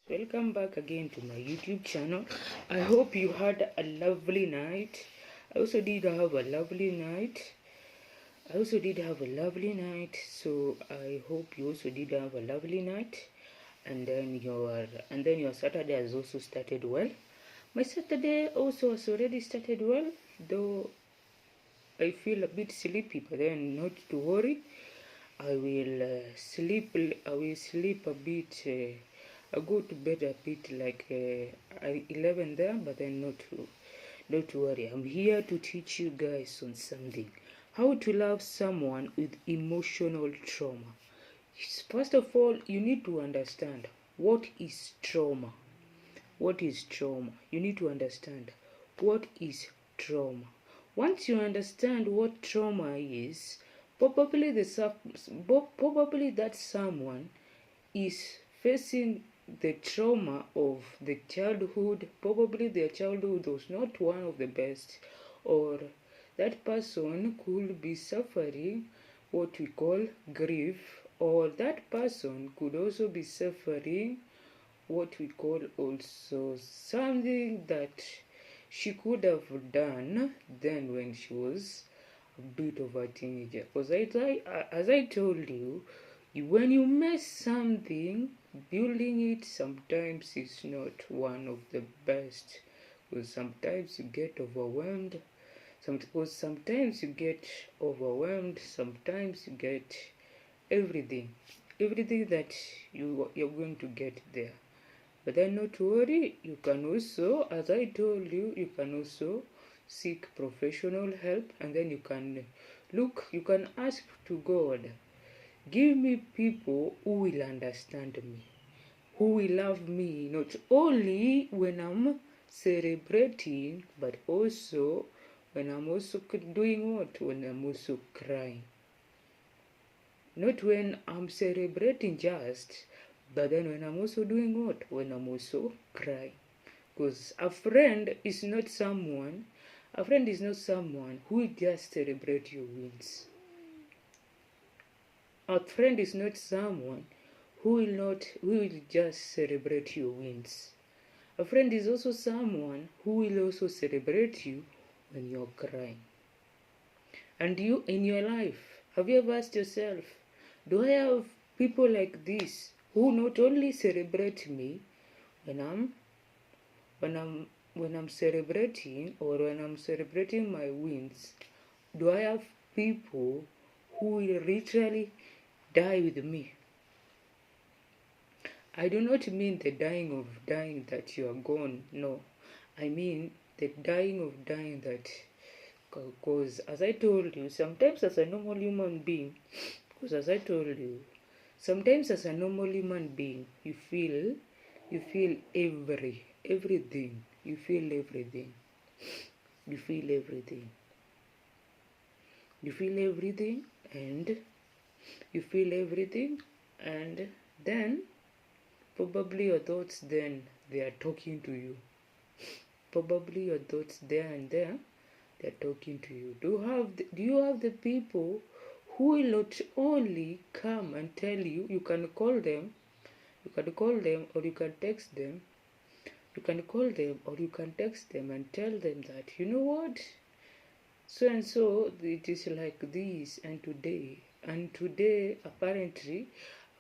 Welcome back again to my YouTube channel. I hope you had a lovely night. I also did have a lovely night. So I hope you also did have a lovely night. And then your Saturday has also started well. My Saturday also has already started well, though I feel a bit sleepy, but then not to worry. I will sleep. I will sleep a bit. I go to bed a bit like 11 there, but then not to worry. I'm here to teach you guys on something: how to love someone with emotional trauma. First of all, you need to understand what is trauma. What is trauma? You need to understand what is trauma. Once you understand what trauma is, probably that someone is facing the trauma of the childhood. Probably their childhood was not one of the best, or that person could be suffering what we call grief, or that person could also be suffering what we call also something that she could have done then when she was a bit of a teenager. Because as I told you, when you mess something, building it sometimes is not one of the best. Because sometimes you get overwhelmed. Sometimes you get overwhelmed. Sometimes you get everything that you're going to get there. But then not to worry, you can also, as I told you, you can also seek professional help, and then you can ask to God, give me people who will understand me, who will love me, not only when I'm celebrating, but also when I'm also doing what? When I'm also crying. Not when I'm celebrating just, but then when I'm also doing what? When I'm also crying. Because a friend is not someone who will just celebrate your wins. A friend is not someone who will just celebrate your wins. A friend is also someone who will also celebrate you when you're crying. And you, in your life, have you ever asked yourself, do I have people like this who not only celebrate me when I'm celebrating, or when I'm celebrating my wins, do I have people who will literally die with me? I do not mean the dying that you are gone. No, I mean the dying that, because as I told you, sometimes as a normal human being, because as I told you, sometimes as a normal human being, you feel everything. You feel everything. You feel everything. You feel everything, and you feel everything, and then probably your thoughts then they are talking to you. Probably your thoughts there and there they are talking to you. Do you have the people who will not only come and tell you? You can call them, or you can text them. You can call them or you can text them and tell them that, you know what, so and so, it is like this, and today apparently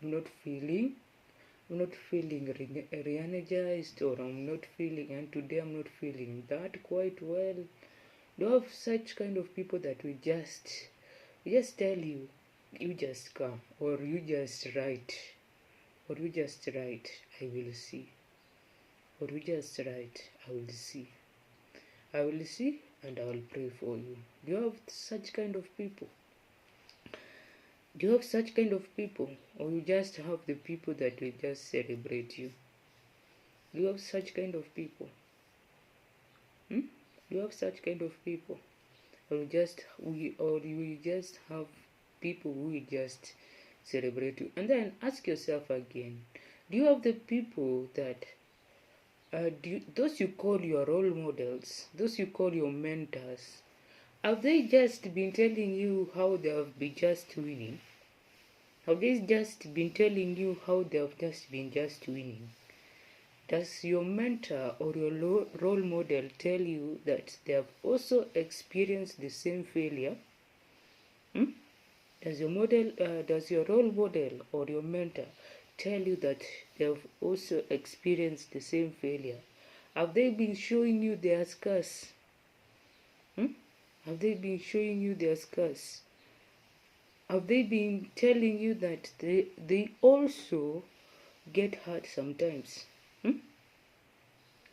I'm not feeling re-energized, or and today I'm not feeling that quite well. Do you have such kind of people that we just tell you, you just come, or you just write, I will see, or you just write, I will see, and I will pray for you? Do you have such kind of people? Do you have such kind of people, or you just have the people that will just celebrate you? Do you have such kind of people? Do you have such kind of people, or you will just have people who will just celebrate you? And then ask yourself again: do you have the people that those you call your role models, those you call your mentors? Have they just been telling you how they have been just winning? Have they just been telling you how they have just been just winning? Does your mentor or your role model tell you that they have also experienced the same failure? Hmm? Does your role model or your mentor tell you that they have also experienced the same failure? Have they been showing you their scars? Have they been showing you their scars? Have they been telling you that they also get hurt sometimes?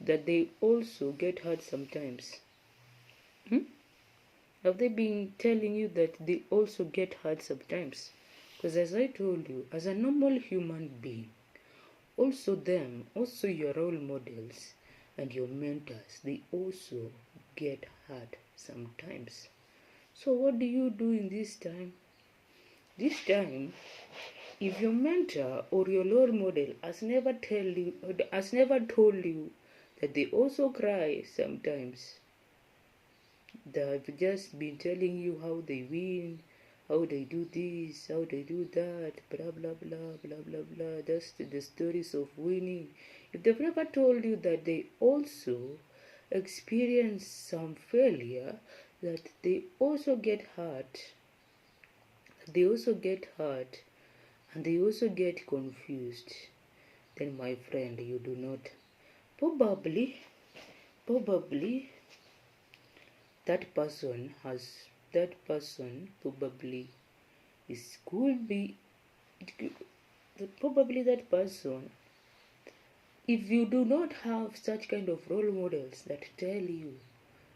That they also get hurt sometimes? Have they been telling you that they also get hurt sometimes? Because as I told you, as a normal human being, also your role models and your mentors, they also get hurt sometimes. So what do you do in this time? This time, if your mentor or your role model has never told you that they also cry sometimes, they've just been telling you how they win, how they do this, how they do that, blah blah blah blah blah blah. That's the stories of winning. If they've never told you that they also experience some failure, that they also get hurt, and they also get confused, then my friend, you do not. Probably that person probably is could be probably that person, if you do not have such kind of role models that tell you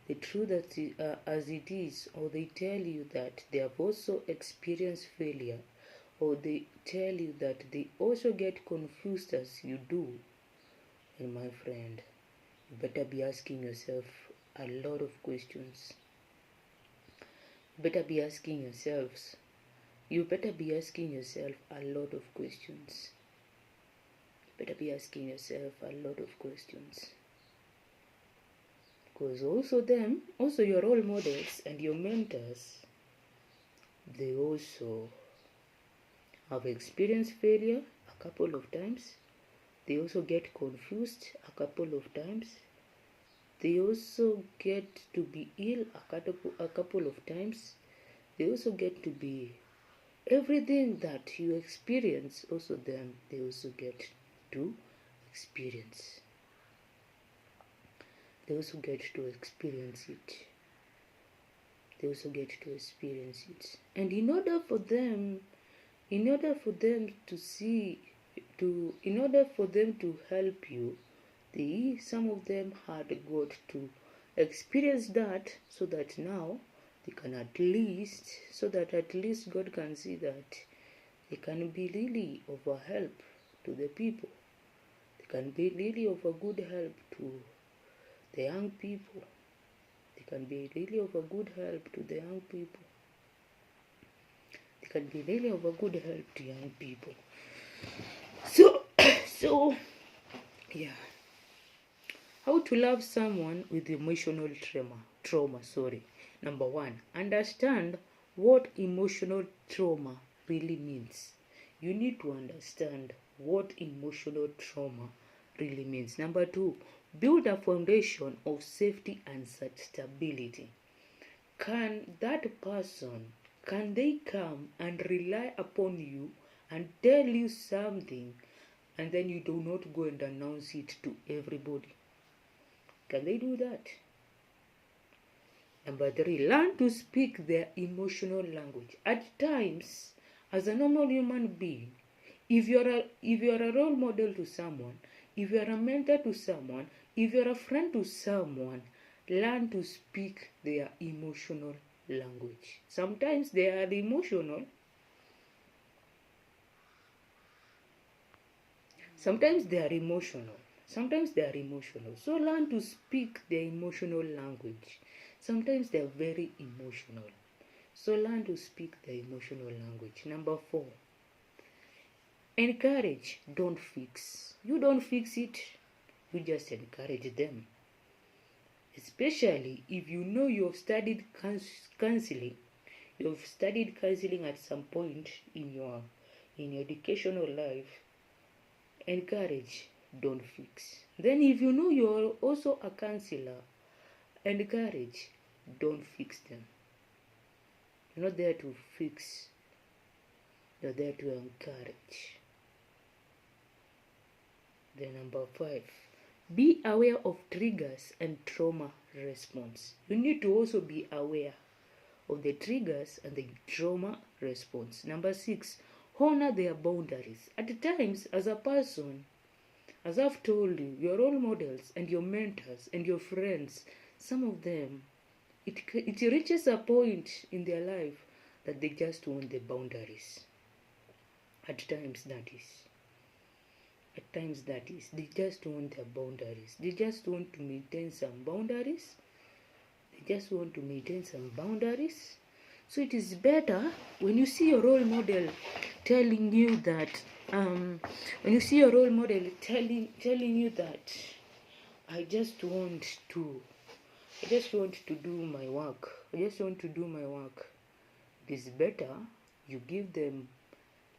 the truth as it is, or they tell you that they have also experienced failure, or they tell you that they also get confused as you do, then my friend, you better be asking yourself a lot of questions. You better be asking yourself a lot of questions. You better be asking yourself a lot of questions. Because also your role models and your mentors, they also have experienced failure a couple of times. They also get confused a couple of times. They also get to be ill a couple of times. They also get to be everything that you experience, also they also get to experience. They also get to experience it. And in order for them to help you, some of them had got to experience that, so that now they can at least God can see that they can be really of a help to the people. They can be really of a good help to the young people. They can be really of a good help to the young people. They can be really of a good help to young people. So yeah. How to love someone with emotional trauma. Number 1, understand what emotional trauma really means. You need to understand what emotional trauma really means. Number 2, build a foundation of safety and stability. Can they come and rely upon you and tell you something, and then you do not go and announce it to everybody? Can they do that? Number 3, learn to speak their emotional language. At times, as a normal human being, if you are a role model to someone, if you are a mentor to someone, if you are a friend to someone, learn to speak their emotional language. Sometimes they are emotional. Sometimes they are emotional. So learn to speak their emotional language. Sometimes they are very emotional. So learn to speak their emotional language. Number 4, encourage, don't fix. You don't fix it. You just encourage them. Especially if you know you have studied counseling. You have studied counseling at some point in your educational life. Encourage. don't fix. Then if you know you're also a counselor, encourage, don't fix them. You're not there to fix, you're there to encourage. Then number 5, be aware of triggers and trauma response. You need to also be aware of the triggers and the trauma response. Number 6, honor their boundaries. At times, as a person, as I've told you, your role models and your mentors and your friends, some of them, it reaches a point in their life that they just want the boundaries. At times that is. They just want their boundaries. They just want to maintain some boundaries. So it is better when you see your role model telling you that, I just want to do my work. It is better you give them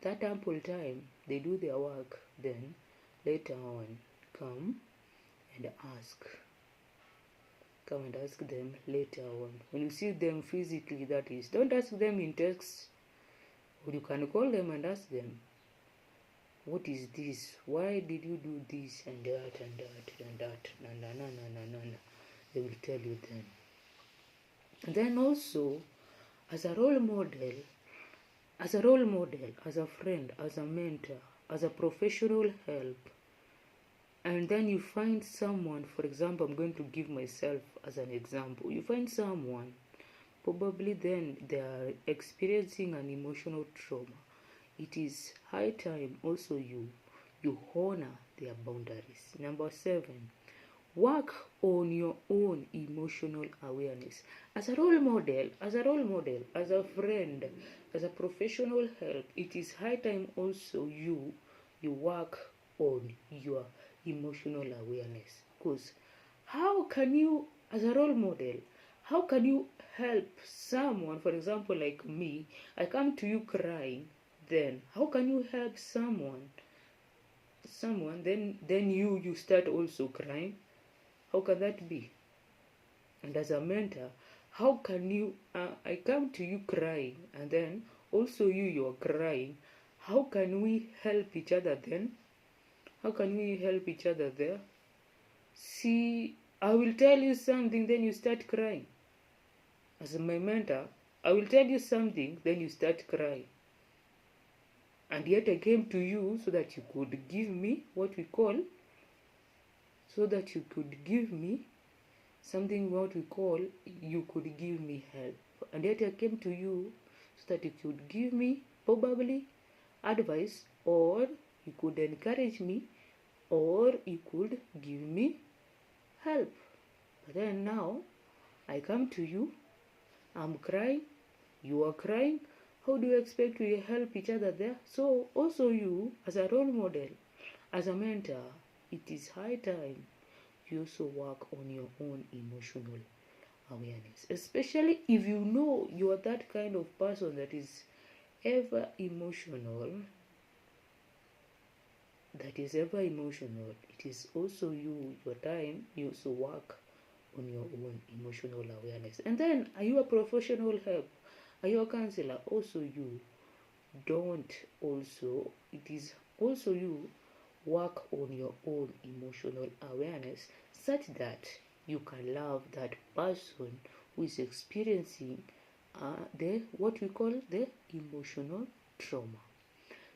that ample time, they do their work, then later on come and ask them later on. When you see them physically, that is, don't ask them in text, or you can call them and ask them, what is this? Why did you do this and that and that and that? No. They will tell you then. And then also, as a role model, as a friend, as a mentor, as a professional help, and then you find someone, for example, I'm going to give myself as an example. You find someone, probably then they are experiencing an emotional trauma. It is high time also you honor their boundaries. Number 7, work on your own emotional awareness. As a role model, as a friend, as a professional help, it is high time also you work on your emotional awareness. Because how can you, as a role model, how can you help someone, for example, like me, I come to you crying, then how can you help someone, then you start also crying? How can that be? And as a mentor, how can you, I come to you crying, and then also you are crying. How can we help each other then? How can we help each other there? See, I will tell you something, then you start crying. As my mentor, I will tell you something, then you start crying. And yet I came to you so that you could give me something, you could give me help. And yet I came to you so that you could give me probably advice, or you could encourage me, or you could give me help. But then now I come to you, I'm crying, you are crying. How do you expect to help each other there? So also you, as a role model, as a mentor, it is high time you also work on your own emotional awareness. Especially if you know you are that kind of person that is ever emotional. It is also your time, you also work on your own emotional awareness. And then, are you a professional help? Are you a counselor? Also you it is also you work on your own emotional awareness, such that you can love that person who is experiencing what we call the emotional trauma.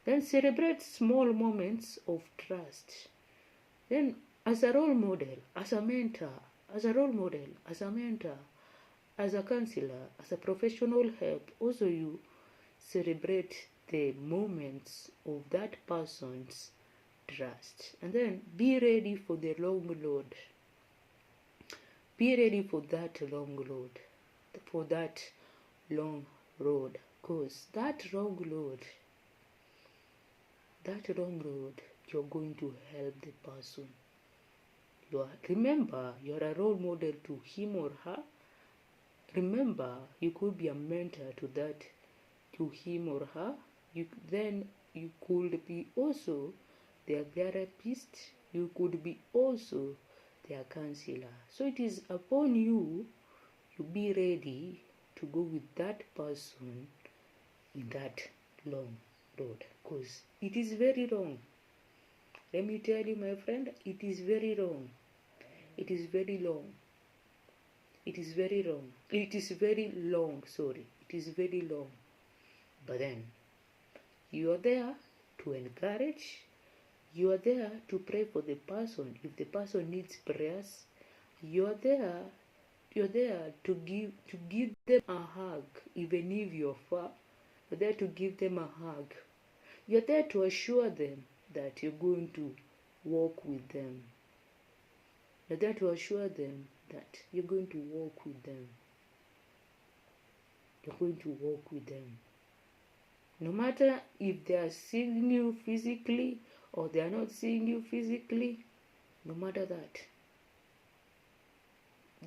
Then celebrate small moments of trust. Then, as a role model, as a mentor, as a counselor, as a professional help, also you celebrate the moments of that person's trust. And then be ready for the long road. Be ready for that long road. Because that long road, you're going to help the person. Remember, you're a role model to him or her. Remember, you could be a mentor to him or her. Then you could be also their therapist, You could be also their counselor. So it is upon you to be ready to go with that person in that long road, because it is very wrong. Let me tell you, my friend, it is very wrong. It is very long. It is very wrong. It is very long, sorry. It is very long. But then, you are there to encourage. You are there to pray for the person. If the person needs prayers, you are there. You're there to give them a hug, even if you're far. You're there to give them a hug. You're there to assure them that you're going to walk with them. You're there to assure them that you're going to walk with them. You're going to walk with them. No matter if they are seeing you physically or they are not seeing you physically, no matter that,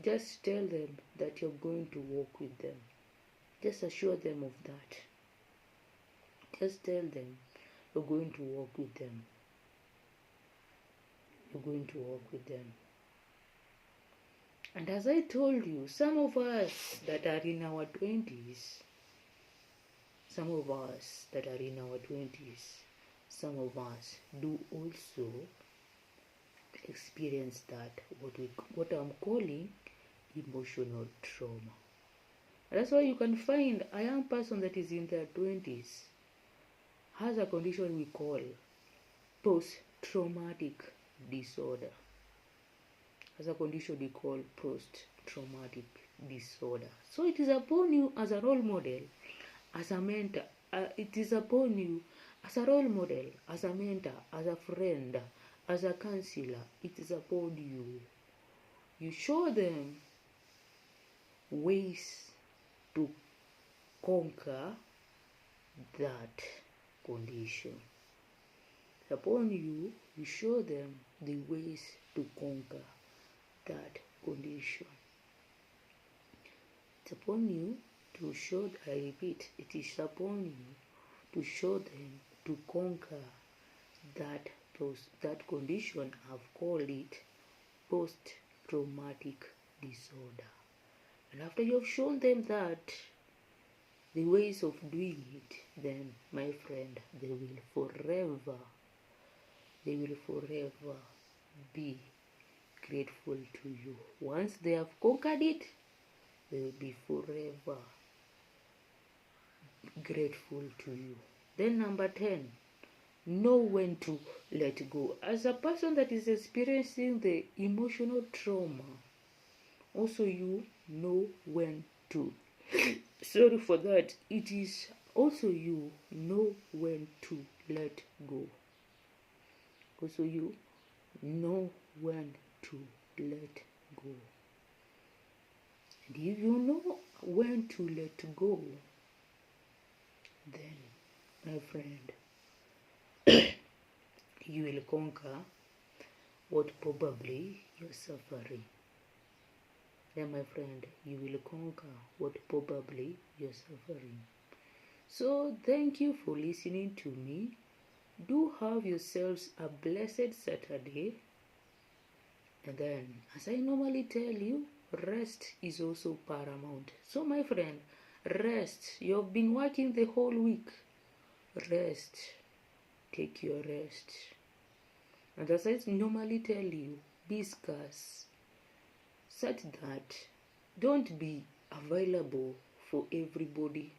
just tell them that you're going to walk with them. Just assure them of that. Just tell them you're going to walk with them. You're going to walk with them. And as I told you, some of us that are in our 20s, some of us do also experience that, what I'm calling emotional trauma. And that's why you can find a young person that is in their 20s has a condition we call post-traumatic disorder. Has a condition we call post-traumatic disorder. So it is upon you as a role model, as a mentor. It is upon you as a role model, as a mentor, as a friend, as a counselor. It is upon you. You show them ways to conquer that condition. It's upon you. You show them the ways to conquer that condition. It's upon you to show, I repeat, it is upon you to show them to conquer that condition. I've called it post-traumatic disorder. And after you've shown them that, the ways of doing it, then, my friend, they will forever be grateful to you. Once they have conquered it, they will be forever grateful to you. Then number 10, know when to let go. As a person that is experiencing the emotional trauma, also you know when to sorry for that. It is also you know when to let go. Also you know when to let go. And if you know when to let go, then, my friend, you will conquer what probably you're suffering. Then, my friend, you will conquer what probably you're suffering. So, thank you for listening to me. Do have yourselves a blessed Saturday. And then, as I normally tell you, rest is also paramount. So, my friend, rest. You've been working the whole week. Rest. Take your rest. And as I normally tell you, be scarce, such that don't be available for everybody.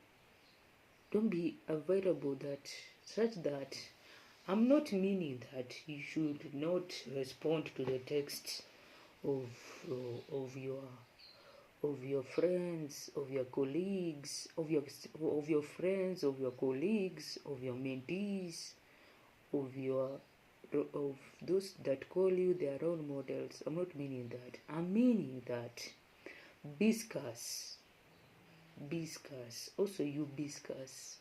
Don't be available such that I'm not meaning that you should not respond to the text of your friends, of your colleagues, of your friends, of your colleagues, of your mentees, of those that call you their role models. I'm not meaning that. I'm meaning that be scarce. Be scarce. Also, you be scarce.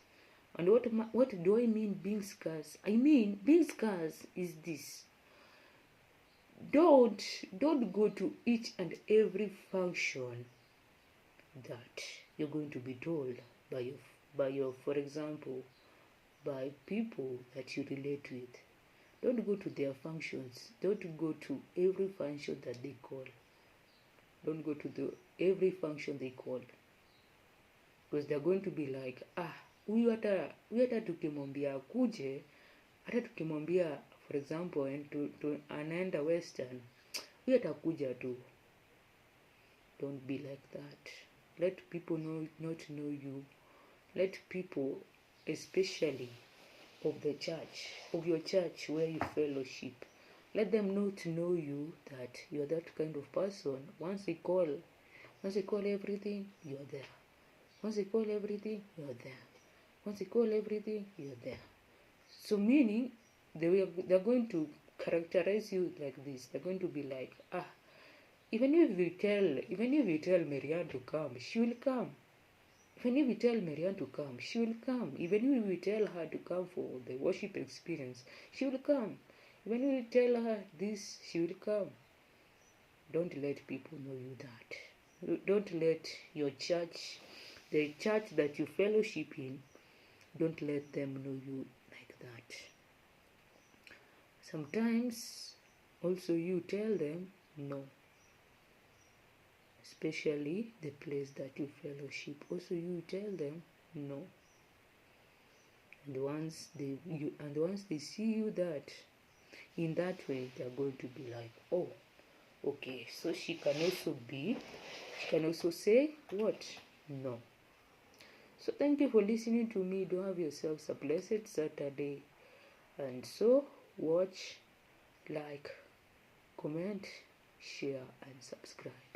And what do I mean being scarce? I mean being scarce is this. Don't go to each and every function that you're going to be told by your, for example, by people that you relate with. Don't go to their functions. Don't go to every function that they call. Don't go to every function they call, because they're going to be like, huyu hata tukimwambia akuje, hata tukimwambia for example anaenda Western, huyu atakuja tu. Don't be like that. Let people not know you. Let people, especially of your church where you fellowship, let them not know you, that you're that kind of person. Once they call everything, you're there. Once they call everything, you're there. Once they call everything, you're there. So meaning, they're going to characterize you like this. They're going to be like, even if you tell Marianne to come, she will come. Even if you tell Marianne to come, she will come. Even if we tell her to come for the worship experience, she will come. Even if we tell her this, she will come. Don't let people know you that. Don't let your church, the church that you fellowship in, don't let them know you like that. Sometimes also you tell them no. Especially the place that you fellowship. Also you tell them no. And once they see you that in that way, they're going to be like, oh, okay, so she can also say what? No. So thank you for listening to me. Do have yourselves a blessed Saturday. And so watch, like, comment, share, and subscribe.